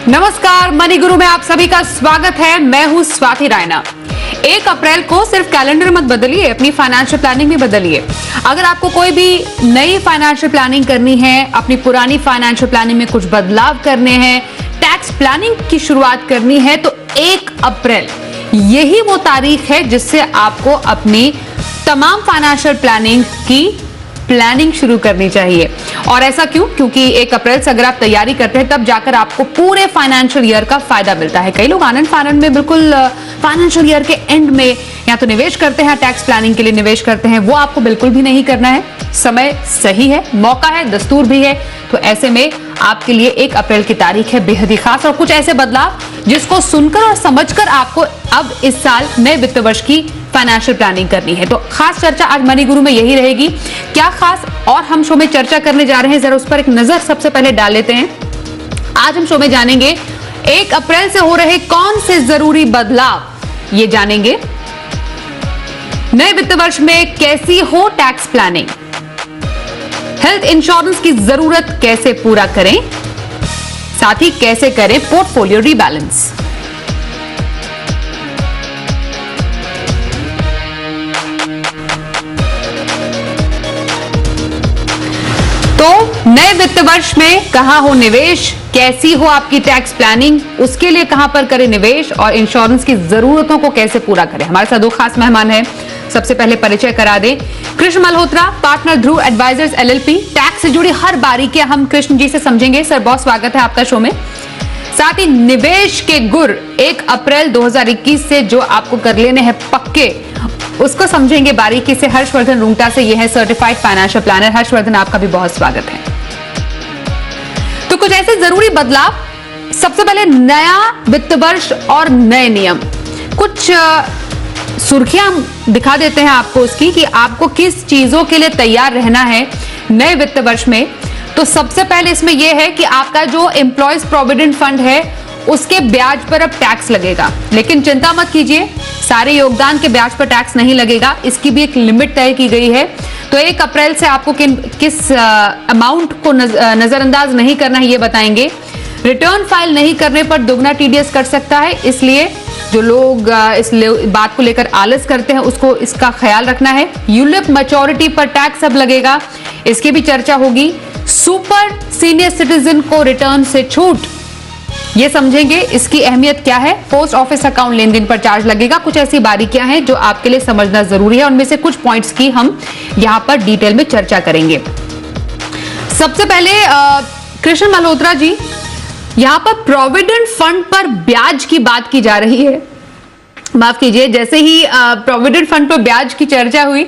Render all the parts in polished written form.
नमस्कार, मनी गुरु में आप सभी का स्वागत है। मैं हूं स्वाति रायना। 1 अप्रैल को सिर्फ कैलेंडर मत बदलिए, अपनी फाइनेंशियल प्लानिंग भी बदलिए। अगर आपको कोई भी नई फाइनेंशियल प्लानिंग करनी है, अपनी पुरानी फाइनेंशियल प्लानिंग में कुछ बदलाव करने हैं, टैक्स प्लानिंग की शुरुआत करनी है, तो 1 अप्रैल यही वो तारीख है जिससे आपको अपनी तमाम फाइनेंशियल प्लानिंग की प्लानिंग शुरू करनी चाहिए। और ऐसा क्यों? क्योंकि 1 अप्रैल से अगर आप तैयारी करते हैं तब जाकर आपको पूरे फाइनेंशियल ईयर का फायदा मिलता है। कई लोग आनंद फानंद में बिल्कुल फाइनेंशियल ईयर के एंड में या तो निवेश करते हैं, टैक्स प्लानिंग के लिए निवेश करते हैं। वो आपको बिल्कुल भी नहीं करना है। समय सही है, मौका है, दस्तूर भी है। तो ऐसे में आपके लिए 1 अप्रैल की तारीख है बेहद ही खास, और कुछ ऐसे बदलाव जिसको सुनकर और समझकर आपको अब इस साल नए वित्त वर्ष की फाइनेंशियल प्लानिंग करनी है। तो खास चर्चा आज मनी गुरु में यही रहेगी। क्या खास और हम शो में चर्चा करने जा रहे हैं, जरा उस पर एक नजर सबसे पहले डाल लेते हैं। आज हम शो में जानेंगे 1 अप्रैल से हो रहे कौन से जरूरी बदलाव, ये जानेंगे। नए वित्त वर्ष में कैसी हो टैक्स प्लानिंग, हेल्थ इंश्योरेंस की जरूरत कैसे पूरा करें, साथ ही कैसे करें पोर्टफोलियो रीबैलेंस। तो नए वित्त वर्ष में कहां हो निवेश, कैसी हो आपकी टैक्स प्लानिंग, उसके लिए कहां पर करें निवेश, और इंश्योरेंस की जरूरतों को कैसे पूरा करें। हमारे साथ 2 खास मेहमान हैं। सबसे पहले परिचय करा दें, कृष्ण मल्होत्रा, पार्टनर ध्रुव एडवाइजर्स LLP। टैक्स से जुड़ी हर बारीकियां हम कृष्ण जी से समझेंगे। सर, बहुत स्वागत है आपका शो में। साथ ही निवेश के गुर 1 अप्रैल 2021 से जो आपको कर लेने हैं पक्के, उसको समझेंगे बारीकी से हर्षवर्धन रुंगटा से। ये है सर्टिफाइड फाइनेंशियल प्लानर। हर्षवर्धन, आपका भी बहुत स्वागत है। तो कुछ ऐसे जरूरी बदलाव, सबसे पहले नया वित्त वर्ष और नए नियम। कुछ सुर्खियां दिखा देते हैं आपको उसकी कि आपको किस चीजों के लिए तैयार रहना है नए वित्त वर्ष में। तो सबसे पहले इसमें यह है कि आपका जो एम्प्लॉयज प्रोविडेंट फंड है उसके ब्याज पर अब टैक्स लगेगा। लेकिन चिंता मत कीजिए, सारे योगदान के ब्याज पर टैक्स नहीं लगेगा। इसकी भी एक लिमिट तय की गई है। तो 1 अप्रैल से आपको किस अमाउंट को नजरअंदाज नहीं करना है, ये बताएंगे। रिटर्न फाइल नहीं करने पर दुगना TDS कट सकता है, इसलिए जो लोग इस बात को लेकर आलस करते हैं उसको इसका ख्याल रखना है। यूलिप मैच्योरिटी पर टैक्स अब लगेगा, इसकी भी चर्चा होगी। सुपर सीनियर सिटीजन को रिटर्न से छूट, ये समझेंगे इसकी अहमियत क्या है। पोस्ट ऑफिस अकाउंट लेन देन पर चार्ज लगेगा। कुछ ऐसी बारीकियां हैं जो आपके लिए समझना जरूरी है। उनमें से कुछ पॉइंट्स की हम यहां पर डिटेल में चर्चा करेंगे। सबसे पहले कृष्ण मल्होत्रा जी, यहां पर प्रोविडेंट फंड पर ब्याज की बात की जा रही है। माफ कीजिए, जैसे ही प्रोविडेंट फंड पर ब्याज की चर्चा हुई,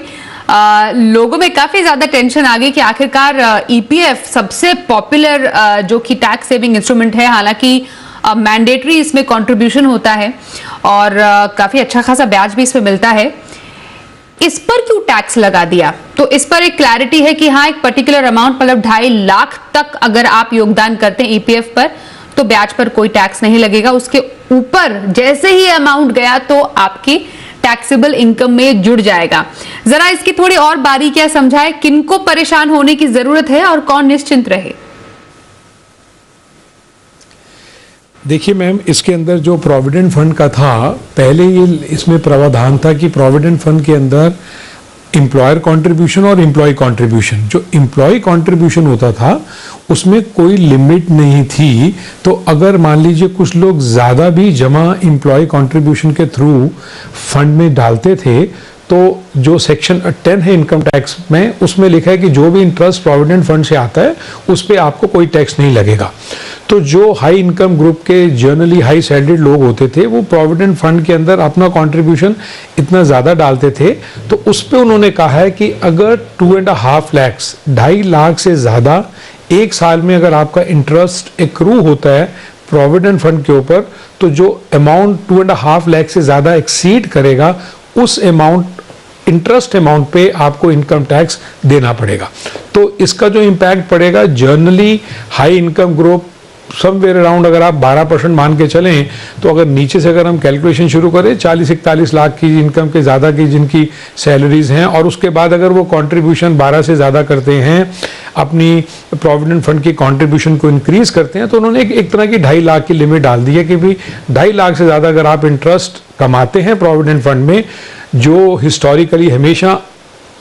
लोगों में काफी ज्यादा टेंशन आ गई कि आखिरकार EPF सबसे पॉपुलर जो कि टैक्स सेविंग इंस्ट्रूमेंट है, हालांकि मैंडेटरी इसमें कंट्रीब्यूशन होता है और काफी अच्छा खासा ब्याज भी इसमें मिलता है, इस पर क्यों टैक्स लगा दिया? तो इस पर एक क्लैरिटी है कि हाँ, एक पर्टिकुलर अमाउंट मतलब 2.5 लाख तक अगर आप योगदान करते हैं EPF पर तो ब्याज पर कोई टैक्स नहीं लगेगा। उसके ऊपर जैसे ही अमाउंट गया तो आपकी टैक्सेबल इनकम में जुड़ जाएगा। जरा इसकी थोड़ी और बारीकियां समझाएं, किनको परेशान होने की जरूरत है और कौन निश्चिंत रहे। देखिए मैम, इसके अंदर जो प्रोविडेंट फंड का था, पहले ये इसमें प्रावधान था कि प्रोविडेंट फंड के अंदर एम्प्लॉयर कंट्रीब्यूशन और एम्प्लॉय कंट्रीब्यूशन, जो एम्प्लॉय कंट्रीब्यूशन होता था उसमें कोई लिमिट नहीं थी। तो अगर मान लीजिए कुछ लोग ज़्यादा भी जमा एम्प्लॉय कंट्रीब्यूशन के थ्रू फंड में डालते थे, तो जो सेक्शन 10 है इनकम टैक्स में, उसमें लिखा है कि जो भी इंटरेस्ट प्रोविडेंट फंड से आता है उस पर आपको कोई टैक्स नहीं लगेगा। तो जो हाई इनकम ग्रुप के जनरली हाई सैलरीड लोग होते थे, वो प्रोविडेंट फंड के अंदर अपना कंट्रीब्यूशन इतना ज़्यादा डालते थे, तो उस पर उन्होंने कहा है कि अगर 2.5 लाख, 2.5 लाख से ज़्यादा एक साल में अगर आपका इंटरेस्ट एक्रू होता है प्रोविडेंट फंड के ऊपर, तो जो अमाउंट 2.5 लाख से ज़्यादा एक्सीड करेगा उस अमाउंट इंटरेस्ट अमाउंट पे आपको इनकम टैक्स देना पड़ेगा। तो इसका जो इम्पैक्ट पड़ेगा, generally high income group somewhere around अगर आप 12% मान के चलें, तो अगर नीचे से अगर हम कैलकुलेशन शुरू करें 40-41 लाख की इनकम के ज़्यादा की जिनकी सैलरीज हैं, और उसके बाद अगर वो कंट्रीब्यूशन 12 से ज़्यादा करते हैं, अपनी प्रोविडेंट फंड की कंट्रीब्यूशन को इंक्रीज करते हैं, तो उन्होंने एक तरह की 2.5 लाख की लिमिट डाल दी है कि भाई 2.5 लाख से ज़्यादा अगर आप इंटरेस्ट कमाते हैं प्रोविडेंट फंड में, जो हिस्टोरिकली हमेशा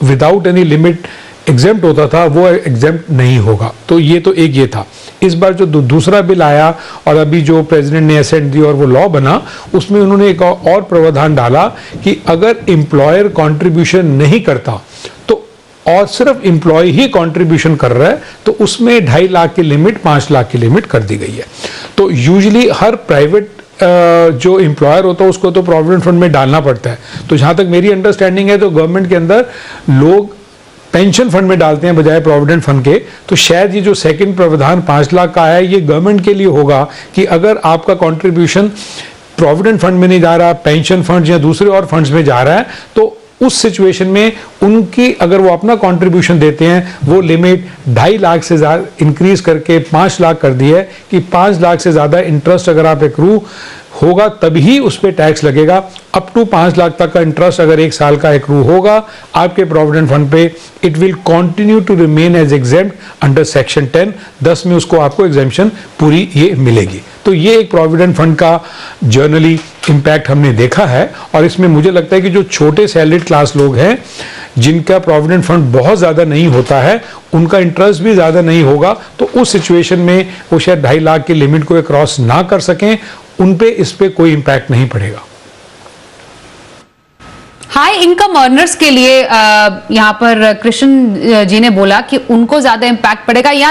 विदाउट एनी लिमिट एग्जेम्प्ट होता था, वो एग्जेम्प्ट नहीं होगा। तो ये तो एक ये था। इस बार जो दूसरा बिल आया और अभी जो प्रेसिडेंट ने असेंट दी और वो लॉ बना, उसमें उन्होंने एक और प्रावधान डाला कि अगर एम्प्लॉयर कंट्रीब्यूशन नहीं करता तो और सिर्फ एम्प्लॉय ही कंट्रीब्यूशन कर रहा है, तो उसमें 2.5 लाख की लिमिट 5 लाख की लिमिट कर दी गई है। तो यूजुअली हर प्राइवेट जो एम्प्लॉयर होता है उसको तो प्रोविडेंट फंड में डालना पड़ता है। तो जहां तक मेरी अंडरस्टैंडिंग है, तो गवर्नमेंट के अंदर लोग पेंशन फंड में डालते हैं बजाय प्रोविडेंट फंड के। तो शायद ये जो सेकंड प्रावधान 5 लाख का है, ये गवर्नमेंट के लिए होगा कि अगर आपका कंट्रीब्यूशन प्रोविडेंट फंड में नहीं जा रहा, पेंशन फंड या दूसरे और फंड्स में जा रहा है, तो उस सिचुएशन में उनकी अगर वो अपना कंट्रीब्यूशन देते हैं, वो लिमिट 2.5 लाख से ज़्यादा इंक्रीज करके 5 लाख कर दी है कि 5 लाख से ज़्यादा इंटरेस्ट अगर आप एक्रू होगा तभी उस पर टैक्स लगेगा। अप टू 5 लाख तक का इंटरेस्ट अगर 1 साल का एक्रू होगा आपके प्रोविडेंट फंड पे, it will continue to remain as exempt under section 10 में उसको आपको एग्जेम्पशन पूरी ये मिलेगी। तो ये एक प्रोविडेंट फंड का जर्नली इम्पैक्ट हमने देखा है। और इसमें मुझे लगता है कि जो छोटे सैलरीड क्लास लोग हैं, जिनका प्रोविडेंट फंड बहुत ज़्यादा नहीं होता है, उनका इंटरेस्ट भी ज़्यादा नहीं होगा, तो उस सिचुएशन में वो शायद 2.5 लाख की लिमिट को क्रॉस ना कर सकें, उन पे इस पे कोई इंपैक्ट नहीं पड़ेगा। हाई इनकम अर्नर्स के लिए यहाँ पर कृष्ण जी ने बोला कि उनको ज्यादा इंपैक्ट पड़ेगा, या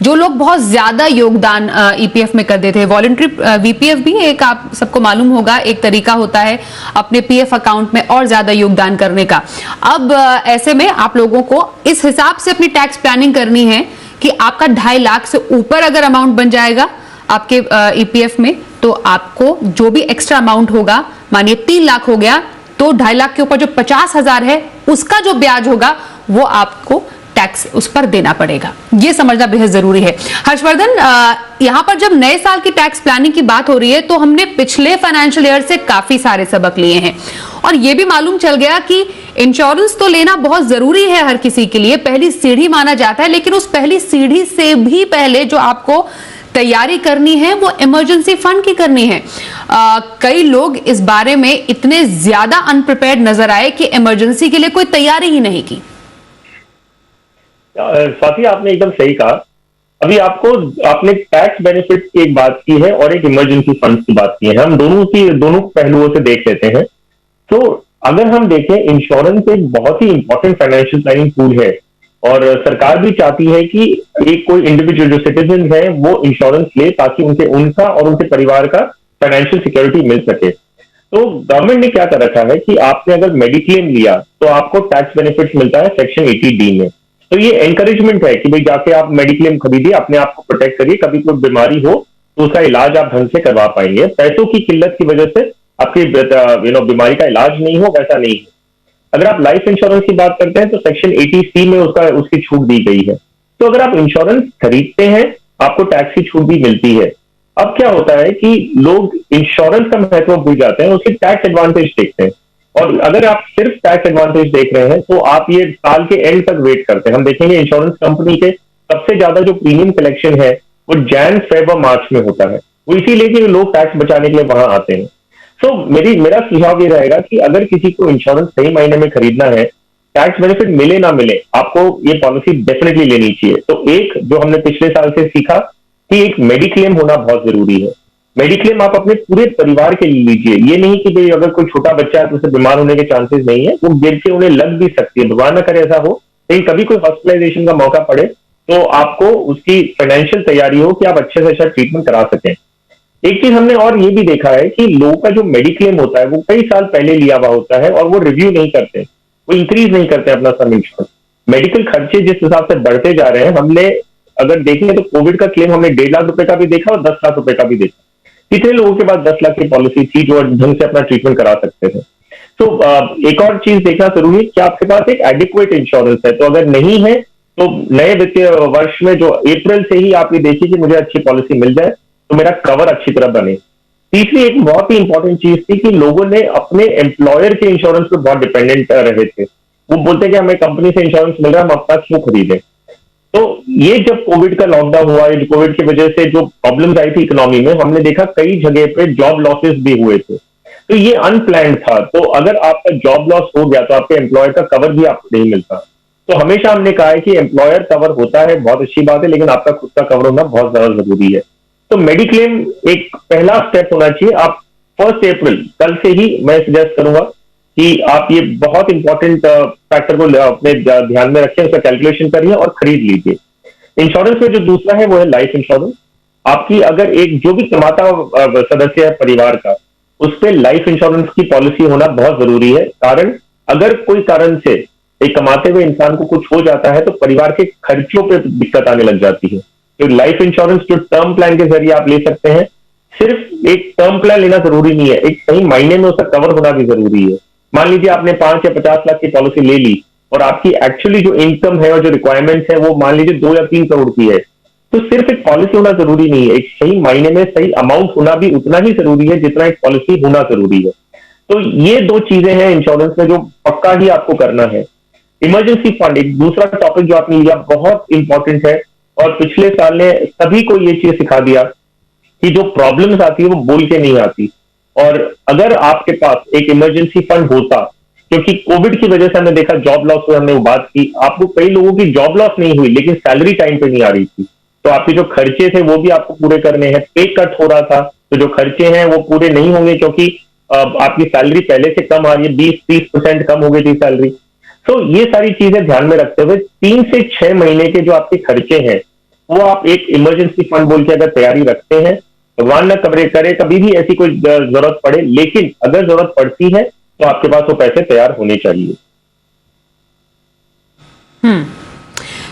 जो लोग बहुत ज्यादा योगदान ईपीएफ में कर देते हैं। वॉलंटरी वीपीएफ भी एक, आप सबको मालूम होगा, एक तरीका होता है अपने पीएफ अकाउंट में और ज्यादा योगदान करने का। अब ऐसे में आप लोगों को इस हिसाब से अपनी टैक्स प्लानिंग करनी है कि आपका 2.5 लाख से ऊपर अगर अमाउंट बन जाएगा आपके ईपीएफ में, तो आपको जो भी एक्स्ट्रा अमाउंट होगा, मानिए 3 लाख हो गया, तो 2.5 लाख के ऊपर जो 50,000 है उसका जो ब्याज होगा वो आपको टैक्स उस पर देना पड़ेगा। ये समझना बेहद जरूरी है। हर्षवर्धन, यहां पर जब नए साल की टैक्स प्लानिंग की बात हो रही है, तो हमने पिछले फाइनेंशियल ईयर से काफी सारे सबक लिए हैं और यह भी मालूम चल गया कि इंश्योरेंस तो लेना बहुत जरूरी है हर किसी के लिए, पहली सीढ़ी माना जाता है, लेकिन उस पहली सीढ़ी से भी पहले जो आपको तैयारी करनी है वो इमरजेंसी फंड की करनी है। कई लोग इस बारे में इतने ज्यादा अनप्रिपेयर्ड नजर आए कि इमरजेंसी के लिए कोई तैयारी ही नहीं की। स्वाति, आपने एकदम सही कहा। अभी आपने टैक्स बेनिफिट की एक बात की है और एक इमरजेंसी फंड की बात की है। हम दोनों पहलुओं से देख लेते हैं। तो अगर हम देखें, इंश्योरेंस एक बहुत ही इंपॉर्टेंट फाइनेंशियल प्लानिंग टूल है और सरकार भी चाहती है कि एक कोई इंडिविजुअल जो सिटीजन है वो इंश्योरेंस ले, ताकि उनका और उनके परिवार का फाइनेंशियल सिक्योरिटी मिल सके। तो गवर्नमेंट ने क्या कर रखा है कि आपने अगर मेडिक्लेम लिया तो आपको टैक्स बेनिफिट मिलता है सेक्शन 80D में। तो ये एनकरेजमेंट है कि भाई जाके आप मेडिक्लेम खरीदिए, अपने आप को प्रोटेक्ट करिए, कभी कोई बीमारी हो तो उसका इलाज आप ढंग से करवा पाएंगे। पैसों की किल्लत की वजह से आपकी बीमारी का इलाज नहीं हो, वैसा नहीं है। अगर आप लाइफ इंश्योरेंस की बात करते हैं तो सेक्शन 80C में उसकी छूट दी गई है। तो अगर आप इंश्योरेंस खरीदते हैं आपको टैक्स की छूट भी मिलती है। अब क्या होता है कि लोग इंश्योरेंस का महत्व भूल जाते हैं, उसकी टैक्स एडवांटेज देखते हैं। और अगर आप सिर्फ टैक्स एडवांटेज देख रहे हैं तो आप ये साल के एंड तक वेट करते हैं। हम देखेंगे इंश्योरेंस कंपनी के सबसे ज्यादा जो प्रीमियम कलेक्शन है वो जैन, फेब और मार्च में होता है। वो इसीलिए कि लोग टैक्स बचाने के लिए वहां आते हैं। तो मेरा सुझाव ये रहेगा कि अगर किसी को इंश्योरेंस सही मायने में खरीदना है, टैक्स बेनिफिट मिले ना मिले, आपको ये पॉलिसी डेफिनेटली लेनी चाहिए। तो एक जो हमने पिछले साल से सीखा कि एक मेडिक्लेम होना बहुत जरूरी है। मेडिक्लेम आप अपने पूरे परिवार के लिए लीजिए। ये नहीं कि भाई अगर कोई छोटा बच्चा है तो उसे बीमार होने के चांसेस नहीं है, वो गिर के उन्हें लग भी सकती है, भगवान ना करे ऐसा हो, लेकिन कभी कोई हॉस्पिटलाइजेशन का मौका पड़े तो आपको उसकी फाइनेंशियल तैयारी हो कि आप अच्छे से अच्छा ट्रीटमेंट करा सकें। एक चीज हमने और ये भी देखा है कि लोगों का जो मेडिक्लेम होता है वो कई साल पहले लिया हुआ होता है और वो रिव्यू नहीं करते, वो इंक्रीज नहीं करते अपना सम इंश्योरेंस। मेडिकल खर्चे जिस हिसाब से बढ़ते जा रहे हैं, हमने अगर देखें तो कोविड का क्लेम हमने 1.5 लाख रुपए का भी देखा और 10 लाख रुपए का भी देखा। कितने लोगों के पास 10 लाख की पॉलिसी थी जो ढंग से अपना ट्रीटमेंट करा सकते थे। तो एक और चीज देखना जरूरी है कि आपके पास एक एडिक्वेट इंश्योरेंस है। तो अगर नहीं है तो नए वित्तीय वर्ष में जो अप्रैल से ही आप ये देखिए कि मुझे अच्छी पॉलिसी मिल जाए तो मेरा कवर अच्छी तरह बने। तीसरी एक बहुत ही इंपॉर्टेंट चीज थी कि लोगों ने अपने एम्प्लॉयर के इंश्योरेंस पे बहुत डिपेंडेंट रहे थे। वो बोलते कि हमें कंपनी से इंश्योरेंस मिल रहा है, हम अपना क्यों खरीदें। तो ये जब कोविड का लॉकडाउन हुआ, कोविड की वजह से जो प्रॉब्लम्स आई थी इकोनॉमी में, हमने देखा कई जगह पे जॉब लॉसेस भी हुए थे। तो ये अनप्लैंड था। तो अगर आपका जॉब लॉस हो गया तो आपके एम्प्लॉयर का कवर भी आपको नहीं मिलता। तो हमेशा हमने कहा है कि एम्प्लॉयर कवर होता है, बहुत अच्छी बात है, लेकिन आपका खुद का कवर होना बहुत ज्यादा जरूरी है। तो मेडिक्लेम एक पहला स्टेप होना चाहिए। आप 1 अप्रैल कल से ही मैं सजेस्ट करूंगा कि आप ये बहुत इंपॉर्टेंट फैक्टर को अपने ध्यान में रखें, उसका कैलकुलेशन करिए और खरीद लीजिए। इंश्योरेंस में जो दूसरा है वो है लाइफ इंश्योरेंस। आपकी अगर एक जो भी कमाता सदस्य है परिवार का, उस पर लाइफ इंश्योरेंस की पॉलिसी होना बहुत जरूरी है। कारण अगर कोई कारण से एक कमाते हुए इंसान को कुछ हो जाता है तो परिवार के खर्चों पे दिक्कत आने लग जाती है। तो लाइफ इंश्योरेंस जो टर्म प्लान के जरिए आप ले सकते हैं, सिर्फ एक टर्म प्लान लेना जरूरी नहीं है, एक सही मायने में उसका कवर होना भी जरूरी है। मान लीजिए आपने 5 या 50 लाख की पॉलिसी ले ली और आपकी एक्चुअली जो इनकम है और जो रिक्वायरमेंट्स है वो मान लीजिए 2 या 3 करोड़ की है, तो सिर्फ एक पॉलिसी होना जरूरी नहीं है, एक सही मायने में सही अमाउंट होना भी उतना ही जरूरी है जितना एक पॉलिसी होना जरूरी है। तो ये 2 चीजें हैं इंश्योरेंस में जो पक्का ही आपको करना है। इमरजेंसी फंड एक दूसरा टॉपिक जो आपने लिया, बहुत इंपॉर्टेंट है और पिछले साल ने सभी को ये चीज सिखा दिया कि जो प्रॉब्लम्स आती है वो बोल के नहीं आती। और अगर आपके पास एक इमरजेंसी फंड होता, क्योंकि कोविड की वजह से हमने देखा जॉब लॉस हुआ, हमने वो बात की, आपको कई लोगों की जॉब लॉस नहीं हुई लेकिन सैलरी टाइम पे नहीं आ रही थी, तो आपके जो खर्चे थे वो भी आपको पूरे करने हैं। पे कट हो रहा था तो जो खर्चे हैं वो पूरे नहीं होंगे क्योंकि आपकी सैलरी पहले से कम आ रही है, 20-30% कम हो गई थी सैलरी। तो ये सारी चीजें ध्यान में रखते हुए 3 से 6 महीने के जो आपके खर्चे हैं वो आप एक इमरजेंसी फंड बोल के अगर तैयारी रखते हैं, भगवान न करे कभी भी ऐसी कोई जरूरत पड़े, लेकिन अगर जरूरत पड़ती है तो आपके पास वो पैसे तैयार होने चाहिए।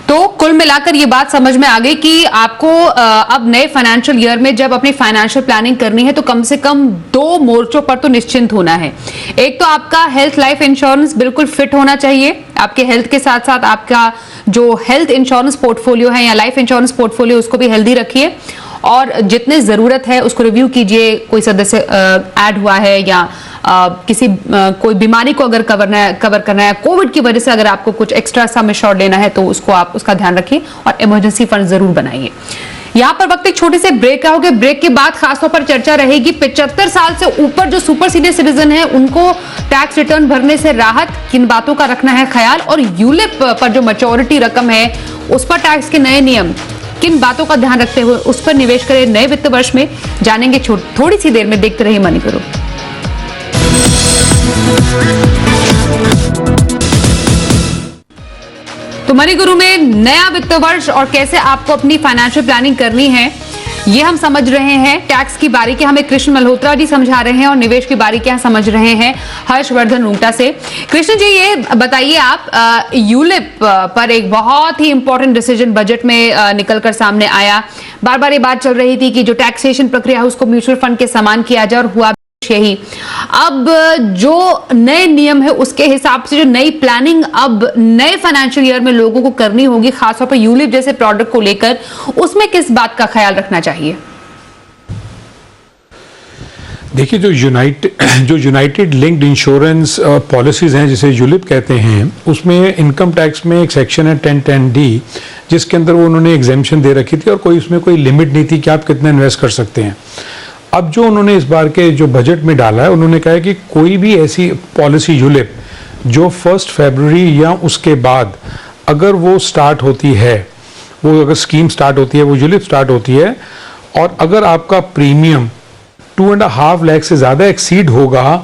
तो कुल मिलाकर ये बात समझ में आ गई कि आपको अब नए फाइनेंशियल ईयर में जब अपनी फाइनेंशियल प्लानिंग करनी है तो कम से कम 2 मोर्चों पर तो निश्चिंत होना है। एक तो आपका हेल्थ लाइफ इंश्योरेंस बिल्कुल फिट होना चाहिए, आपके हेल्थ के साथ साथ आपका जो हेल्थ इंश्योरेंस पोर्टफोलियो है या लाइफ इंश्योरेंस पोर्टफोलियो उसको भी हेल्दी रखिए और जितने जरूरत है उसको रिव्यू कीजिए। कोई सदस्य ऐड हुआ है या कोई बीमारी को अगर कवर करना है, कोविड की वजह से अगर आपको कुछ एक्स्ट्रा सम एश्योर्ड लेना है तो उसको आप उसका ध्यान रखिए और इमरजेंसी फंड जरूर बनाइए। यहाँ पर वक्त एक छोटे से ब्रेक का होगा। ब्रेक के बाद खासतौर पर चर्चा रहेगी 75 साल से ऊपर जो सुपर सीनियर सिटीजन है उनको टैक्स रिटर्न भरने से राहत, किन बातों का रखना है ख्याल, और यूलिप पर जो मैच्योरिटी रकम है उस पर टैक्स के नए नियम, किन बातों का ध्यान रखते हुए उस पर निवेश करें नए वित्त वर्ष में, जानेंगे थोड़ी सी देर में। देखते रहिए मनी गुरु। तो मनी गुरु में नया वित्त वर्ष और कैसे आपको अपनी फाइनेंशियल प्लानिंग करनी है ये हम समझ रहे हैं। टैक्स की बारीकी हमें कृष्ण मल्होत्रा जी समझा रहे हैं और निवेश की बारीकियां समझ रहे हैं हर्षवर्धन रूंगटा से। कृष्ण जी ये बताइए, आप यूलिप पर एक बहुत ही इंपॉर्टेंट डिसीजन बजट में निकलकर सामने आया। बार बार ये बात चल रही थी कि जो टैक्सेशन प्रक्रिया है उसको म्यूचुअल फंड के समान किया जाए और हुआ यही। अब जो नए नियम है उसके हिसाब से जो नई प्लानिंग अब नए फाइनेंशियल ईयर में लोगों को करनी होगी, खासतौर पर यूलिप जैसे प्रोडक्ट को लेकर, उसमें किस बात का ख्याल रखना चाहिए? देखिए, जो यूनाइटेड लिंक्ड इंश्योरेंस पॉलिसीज हैं जिसे यूलिप कहते हैं, उसमें इनकम टैक्स में एक सेक्शन है 1010D जिसके अंदर वो उन्होंने एग्जेम्पशन दे रखी थी और उसमें कोई लिमिट नहीं थी कि आप कितना इन्वेस्ट कर सकते हैं। अब जो उन्होंने इस बार के जो बजट में डाला है, उन्होंने कहा है कि कोई भी ऐसी पॉलिसी यूलिप जो 1 फरवरी या उसके बाद अगर वो स्टार्ट होती है, वो अगर स्कीम स्टार्ट होती है, वो यूलिप स्टार्ट होती है और अगर आपका प्रीमियम 2.5 लाख से ज़्यादा एक्सीड होगा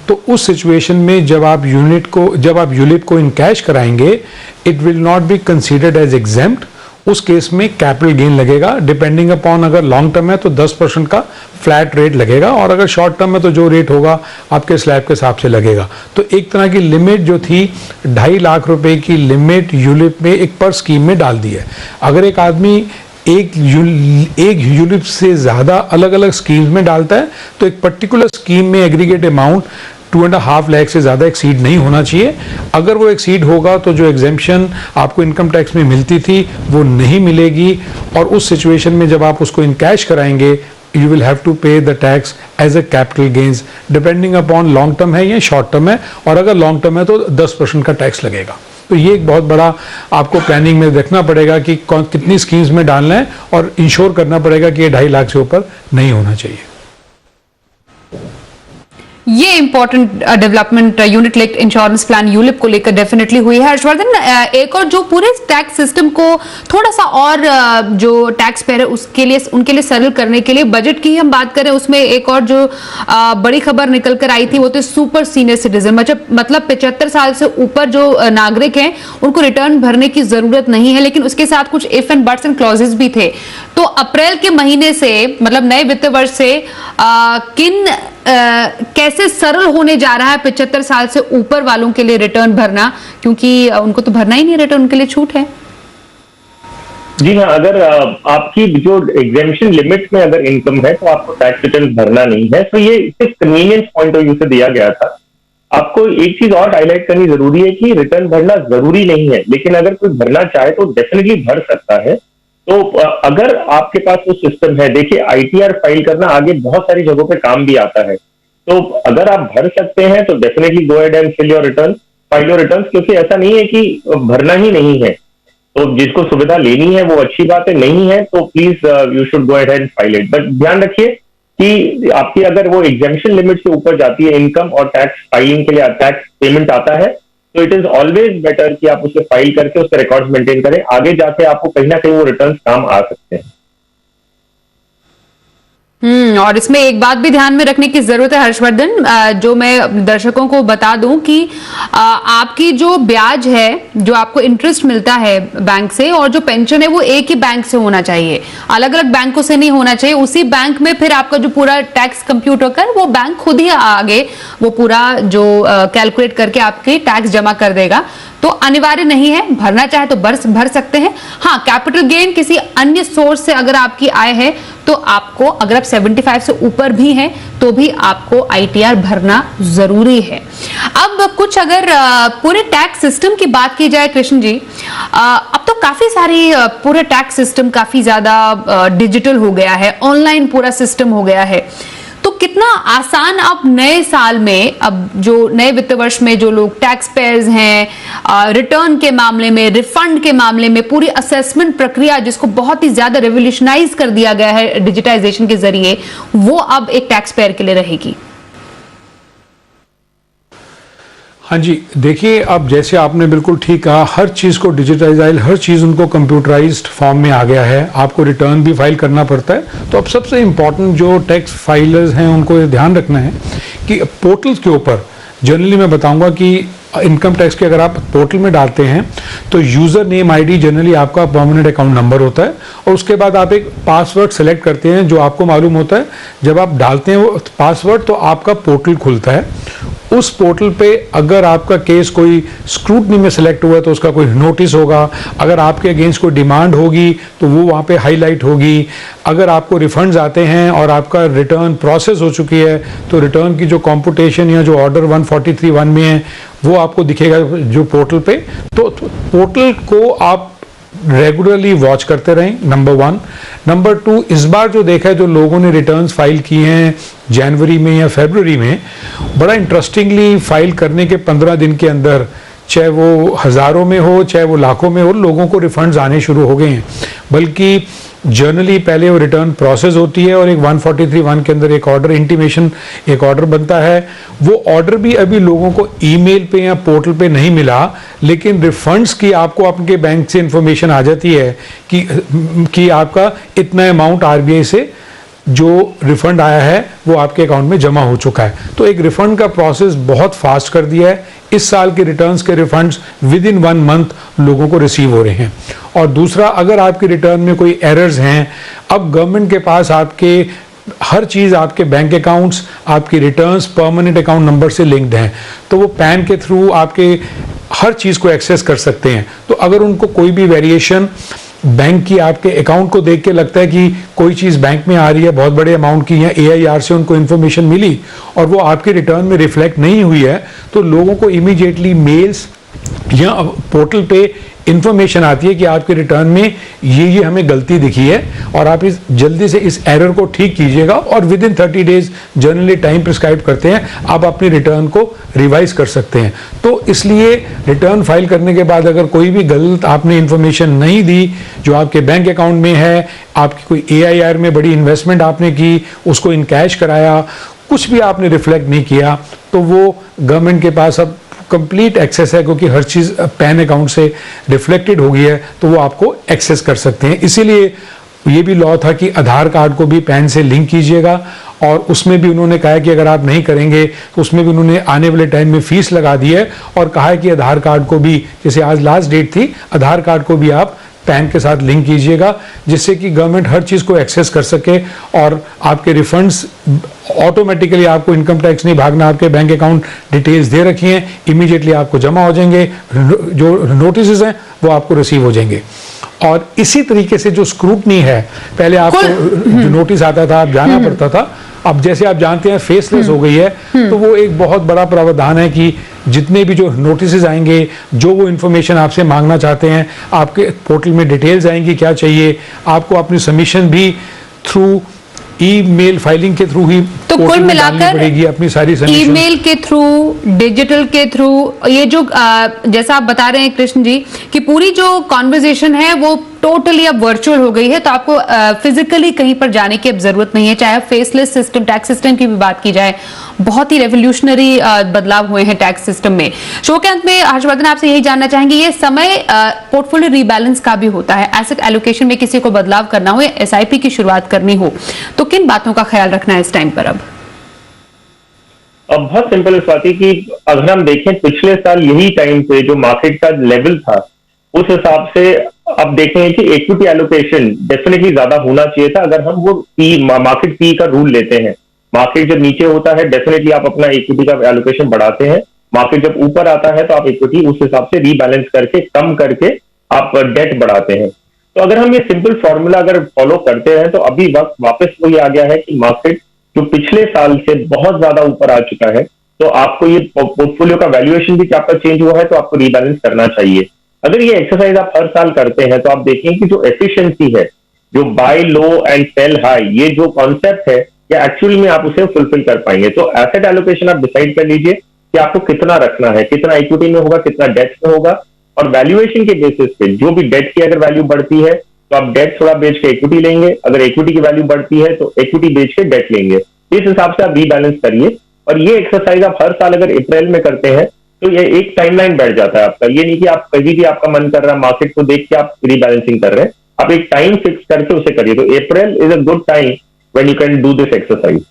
तो उस सिचुएशन में जब आप यूलिप को इन कैश कराएंगे, it will not be considered as exempt. उस केस में कैपिटल गेन लगेगा, डिपेंडिंग अपॉन अगर लॉन्ग टर्म है तो 10% का फ्लैट रेट लगेगा और अगर शॉर्ट टर्म है तो जो रेट होगा आपके स्लैब के हिसाब से लगेगा। तो एक तरह की लिमिट जो थी 2.5 लाख रुपए की लिमिट यूलिप में एक पर स्कीम में डाल दी है। अगर एक आदमी एक यूलिप से ज़्यादा अलग अलग स्कीम्स में डालता है तो एक पर्टिकुलर स्कीम में एग्रीगेट अमाउंट 2.5 लाख से ज़्यादा एक्सीड नहीं होना चाहिए। अगर वो एक्सीड होगा तो जो एग्जेम्पशन आपको इनकम टैक्स में मिलती थी वो नहीं मिलेगी और उस सिचुएशन में जब आप उसको इन कैश कराएंगे, you will have to pay the tax as a capital gains depending upon long term है या शॉर्ट टर्म है, और अगर लॉन्ग टर्म है तो 10% का टैक्स लगेगा। तो ये एक बहुत बड़ा आपको प्लानिंग में देखना पड़ेगा कि कौन कितनी स्कीम्स में डालना है और इंश्योर करना पड़ेगा कि ये 2.5 लाख से ऊपर नहीं होना चाहिए। ये important development unit linked insurance plan ULIP को लेकर डेफिनेटली हुई है। हर्षवर्धन, एक और जो पूरे टैक्स सिस्टम को थोड़ा सा और जो टैक्स पेयर है उसके लिए उनके लिए सरल करने के लिए बजट की हम बात करें, उसमें एक और जो बड़ी खबर निकल कर आई थी वो तो सुपर सीनियर सिटीजन, मतलब 75 साल से ऊपर जो नागरिक हैं उनको रिटर्न भरने की जरूरत नहीं है, लेकिन उसके साथ कुछ if and buts and clauses भी थे। तो अप्रैल के महीने से मतलब नए वित्त वर्ष से कैसे सरल होने जा रहा है 75 साल से ऊपर वालों के लिए रिटर्न भरना, क्योंकि उनको तो भरना ही नहीं रिटर्न, उनके लिए छूट है। जी हाँ, अगर आपकी जो एग्जेम्पशन लिमिट में अगर इनकम है तो आपको टैक्स रिटर्न भरना नहीं है। तो ये सिर्फ कन्वीनियंस पॉइंट ऑफ व्यू से दिया गया था। आपको एक चीज और हाईलाइट करनी जरूरी है कि रिटर्न भरना जरूरी नहीं है, लेकिन अगर कोई भरना चाहे तो डेफिनेटली भर सकता है। तो अगर आपके पास वो सिस्टम है, देखिए ITR फाइल करना आगे बहुत सारी जगहों पे काम भी आता है। तो अगर आप भर सकते हैं तो definitely go ahead and fill your return, file your return, क्योंकि ऐसा नहीं है कि भरना ही नहीं है। तो जिसको सुविधा लेनी है वो अच्छी बात है, नहीं है तो please you should go ahead and file it. But ध्यान रखिए कि आपकी अगर वो एग्जेम्पशन लिमिट से ऊपर जाती है इनकम और टैक्स फाइलिंग के लिए टैक्स पेमेंट आता है, तो इट इज ऑलवेज बेटर कि आप उसे फाइल करके उसके रिकॉर्ड्स मेंटेन करें। आगे जाके आपको कहीं ना कहीं वो रिटर्न्स काम आ सकते हैं। और इसमें एक बात भी ध्यान में रखने की जरूरत है हर्षवर्धन, जो मैं दर्शकों को बता दूं कि आपकी जो ब्याज है, जो आपको इंटरेस्ट मिलता है बैंक से, और जो पेंशन है वो एक ही बैंक से होना चाहिए, अलग अलग बैंकों से नहीं होना चाहिए। उसी बैंक में फिर आपका जो पूरा टैक्स कंप्यूट होकर वो बैंक खुद ही आगे वो पूरा जो कैलकुलेट करके आपके टैक्स जमा कर देगा। तो अनिवार्य नहीं है, भरना चाहे तो भर सकते हैं। हाँ, कैपिटल गेन किसी अन्य सोर्स से अगर आपकी आय है तो आपको, अगर आप 75 से ऊपर भी हैं तो भी आपको ITR भरना जरूरी है। अब कुछ अगर पूरे टैक्स सिस्टम की बात की जाए कृष्ण जी, अब तो काफी सारी पूरे टैक्स सिस्टम काफी ज्यादा डिजिटल हो गया है, ऑनलाइन पूरा सिस्टम हो गया है। तो कितना आसान अब नए साल में, अब जो नए वित्त वर्ष में जो लोग टैक्स पेयर्स हैं, रिटर्न के मामले में, रिफंड के मामले में, पूरी असेसमेंट प्रक्रिया जिसको बहुत ही ज्यादा रेवोल्यूशनाइज कर दिया गया है डिजिटाइजेशन के जरिए, वो अब एक टैक्स पेयर के लिए रहेगी। हाँ जी, देखिए अब जैसे आपने बिल्कुल ठीक कहा, हर चीज़ को डिजिटाइज, हर चीज़ उनको कंप्यूटराइज्ड फॉर्म में आ गया है। आपको रिटर्न भी फाइल करना पड़ता है। तो अब सबसे इम्पॉर्टेंट जो टैक्स फाइलर्स हैं उनको ये ध्यान रखना है कि पोर्टल्स के ऊपर जनरली मैं बताऊंगा कि इनकम टैक्स के अगर आप पोर्टल में डालते हैं तो यूज़र नेम ID जनरली आपका परमानेंट अकाउंट नंबर होता है, और उसके बाद आप एक पासवर्ड सेलेक्ट करते हैं जो आपको मालूम होता है। जब आप डालते हैं वो पासवर्ड तो आपका पोर्टल खुलता है। उस पोर्टल पे अगर आपका केस कोई स्क्रूटनी में सिलेक्ट हुआ है तो उसका कोई नोटिस होगा। अगर आपके अगेंस्ट कोई डिमांड होगी तो वो वहाँ पे हाईलाइट होगी। अगर आपको रिफंड्स आते हैं और आपका रिटर्न प्रोसेस हो चुकी है तो रिटर्न की जो कॉम्पुटेशन या जो ऑर्डर 143(1) में है वो आपको दिखेगा जो पोर्टल पे। तो पोर्टल को आप रेगुलरली वॉच करते रहें, नंबर 1। नंबर 2, इस बार जो देखा है जो लोगों ने रिटर्न्स फाइल किए हैं जनवरी में या फरवरी में, बड़ा इंटरेस्टिंगली फाइल करने के 15 दिन के अंदर, चाहे वो हज़ारों में हो चाहे वो लाखों में हो, लोगों को रिफंड्स आने शुरू हो गए हैं। बल्कि जनरली पहले वो रिटर्न प्रोसेस होती है और एक 143(1) के अंदर एक ऑर्डर इंटीमेशन, एक ऑर्डर बनता है। वो ऑर्डर भी अभी लोगों को ईमेल पे या पोर्टल पे नहीं मिला, लेकिन रिफंड्स की आपको आपके बैंक से इंफॉर्मेशन आ जाती है कि आपका इतना अमाउंट RBI से जो रिफंड आया है वो आपके अकाउंट में जमा हो चुका है। तो एक रिफंड का प्रोसेस बहुत फास्ट कर दिया है। इस साल के रिटर्न्स के रिफंड्स विद इन 1 मंथ लोगों को रिसीव हो रहे हैं। और दूसरा, अगर आपके रिटर्न में कोई एरर्स हैं, अब गवर्नमेंट के पास आपके हर चीज़, आपके बैंक अकाउंट्स, आपकी रिटर्न्स परमानेंट अकाउंट नंबर से लिंक्ड हैं, तो वो पैन के थ्रू आपके हर चीज़ को एक्सेस कर सकते हैं। तो अगर उनको कोई भी वेरिएशन बैंक की आपके अकाउंट को देख के लगता है कि कोई चीज़ बैंक में आ रही है बहुत बड़े अमाउंट की, या AIR से उनको इन्फॉर्मेशन मिली और वो आपके रिटर्न में रिफ्लेक्ट नहीं हुई है, तो लोगों को इमीडिएटली मेल्स यहाँ पोर्टल पे इंफॉर्मेशन आती है कि आपके रिटर्न में ये हमें गलती दिखी है और आप इस जल्दी से इस एरर को ठीक कीजिएगा, और with in 30 days generally time prescribe करते हैं, आप अपने रिटर्न को रिवाइज कर सकते हैं। तो इसलिए रिटर्न फाइल करने के बाद अगर कोई भी गलत आपने इंफॉर्मेशन नहीं दी, जो आपके बैंक अकाउंट में है, आपकी कोई AIR में बड़ी इन्वेस्टमेंट आपने की, उसको इन कैश कराया, कुछ भी आपने रिफ्लेक्ट नहीं किया, तो वो गवर्नमेंट के पास अब कंप्लीट एक्सेस है, क्योंकि हर चीज़ पैन अकाउंट से रिफ्लेक्टेड हो गई है, तो वो आपको एक्सेस कर सकते हैं। इसीलिए ये भी लॉ था कि आधार कार्ड को भी पैन से लिंक कीजिएगा, और उसमें भी उन्होंने कहा है कि अगर आप नहीं करेंगे तो उसमें भी उन्होंने आने वाले टाइम में फीस लगा दी है, और कहा है कि आधार कार्ड को भी, जैसे आज लास्ट डेट थी, आधार कार्ड को भी आप पैन के साथ लिंक कीजिएगा, जिससे कि गवर्नमेंट हर चीज़ को एक्सेस कर सके और आपके रिफंड्स ऑटोमेटिकली, आपको इनकम टैक्स नहीं भागना, आपके बैंक अकाउंट डिटेल्स दे रखी हैं, इमीडिएटली आपको जमा हो जाएंगे, जो नोटिस हैं वो आपको रिसीव हो जाएंगे। और इसी तरीके से जो स्क्रूटनी है, पहले आपको जो नोटिस आता था आप जाना पड़ता था, अब जैसे आप जानते हैं फेसलेस हो गई है, तो वो एक बहुत बड़ा प्रावधान है कि जितने भी जो नोटिस आएंगे, जो वो इन्फॉर्मेशन आपसे मांगना चाहते हैं, आपके पोर्टल में डिटेल्स आएंगी क्या चाहिए, आपको अपनी सबमिशन भी थ्रू ईमेल फाइलिंग के थ्रू ही तो कुल मिलाकर पड़ेगी अपनी सारी सबमिशन, ईमेल के थ्रू, डिजिटल के थ्रू, ये जो जैसा आप बता रहे हैं कृष्ण जी कि पूरी जो कॉन्वर्जेशन है वो टोटली अब वर्चुअल हो गई है, तो आपको फिजिकली कहीं पर जाने की अब जरूरत नहीं है। चाहे फेसलेस सिस्टम, टैक्स सिस्टम की भी बात की जाए, बहुत ही रेवोल्यूशनरी बदलाव हुए हैं टैक्स सिस्टम में। शो के अंत में हर्षवर्धन आपसे यही जानना चाहेंगे, ये समय पोर्टफोलियो रीबैलेंस का भी होता है, एसेट एलोकेशन में किसी को बदलाव करना हो या SIP की शुरुआत करनी हो, तो किन बातों का ख्याल रखना है इस टाइम पर? अब बहुत सिंपल बात है कि अगर हम देखें पिछले साल यही टाइम पे जो मार्केट का लेवल था, उस हिसाब से अब देखें कि इक्विटी एलोकेशन डेफिनेटली ज्यादा होना चाहिए था। अगर हम वो मार्केट पी का रूल लेते हैं, मार्केट जब नीचे होता है डेफिनेटली आप अपना इक्विटी का एलोकेशन बढ़ाते हैं, मार्केट जब ऊपर आता है तो आप इक्विटी उस हिसाब से रीबैलेंस करके कम करके आप डेट बढ़ाते हैं। तो अगर हम ये सिंपल फॉर्मूला अगर फॉलो करते हैं तो अभी वक्त वापस वही आ गया है कि मार्केट जो पिछले साल से बहुत ज्यादा ऊपर आ चुका है, तो आपको ये पोर्टफोलियो का वैल्यूएशन भी आपका चेंज हुआ है, तो आपको रीबैलेंस करना चाहिए। अगर ये एक्सरसाइज आप हर साल करते हैं तो आप देखें कि जो एफिशिएंसी है, जो buy low and sell high, ये जो कॉन्सेप्ट है, या एक्चुअली में आप उसे फुलफिल कर पाएंगे। तो एसेट एलोकेशन आप डिसाइड कर लीजिए कि आपको कितना रखना है, कितना इक्विटी में होगा, कितना डेट में होगा, और वैल्यूएशन के बेसिस पे जो भी डेट की अगर वैल्यू बढ़ती है तो आप डेट थोड़ा बेच के इक्विटी लेंगे, अगर इक्विटी की वैल्यू बढ़ती है तो इक्विटी बेच के डेट लेंगे। इस हिसाब से आप रीबैलेंस करिए, और ये एक्सरसाइज आप हर साल अगर अप्रैल में करते हैं तो ये एक टाइमलाइन बैठ जाता है आपका। ये नहीं कि आप कभी भी आपका मन कर रहा है मार्केट को देख के आप रीबैलेंसिंग कर रहे हैं, आप एक टाइम फिक्स करके उसे करिए। तो April is a good time when you can do this exercise.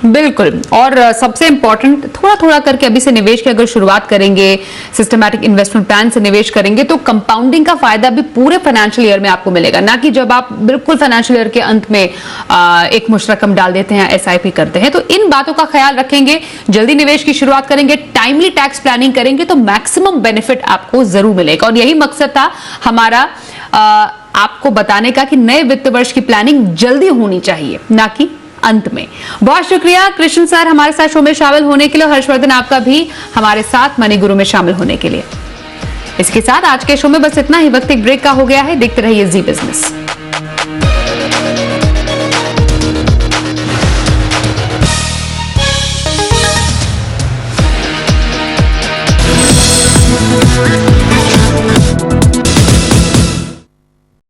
बिल्कुल। और सबसे इंपॉर्टेंट, थोड़ा थोड़ा करके अभी से निवेश की अगर शुरुआत करेंगे, सिस्टमैटिक इन्वेस्टमेंट प्लान से निवेश करेंगे, तो कंपाउंडिंग का फायदा भी पूरे फाइनेंशियल ईयर में आपको मिलेगा, ना कि जब आप बिल्कुल फाइनेंशियल ईयर के अंत में एक मुश्त रकम डाल देते हैं, SIP करते हैं। तो इन बातों का ख्याल रखेंगे, जल्दी निवेश की शुरुआत करेंगे, टाइमली टैक्स प्लानिंग करेंगे, तो मैक्सिमम बेनिफिट आपको जरूर मिलेगा। और यही मकसद था हमारा आपको बताने का कि नए वित्त वर्ष की प्लानिंग जल्दी होनी चाहिए, ना कि अंत में। बहुत शुक्रिया कृष्ण सर हमारे साथ शो में शामिल होने के लिए, हर्षवर्धन आपका भी हमारे साथ मनी गुरु में शामिल होने के लिए। इसके साथ आज के शो में बस इतना ही, वक्त एक ब्रेक का हो गया है। देखते रहिए जी बिजनेस।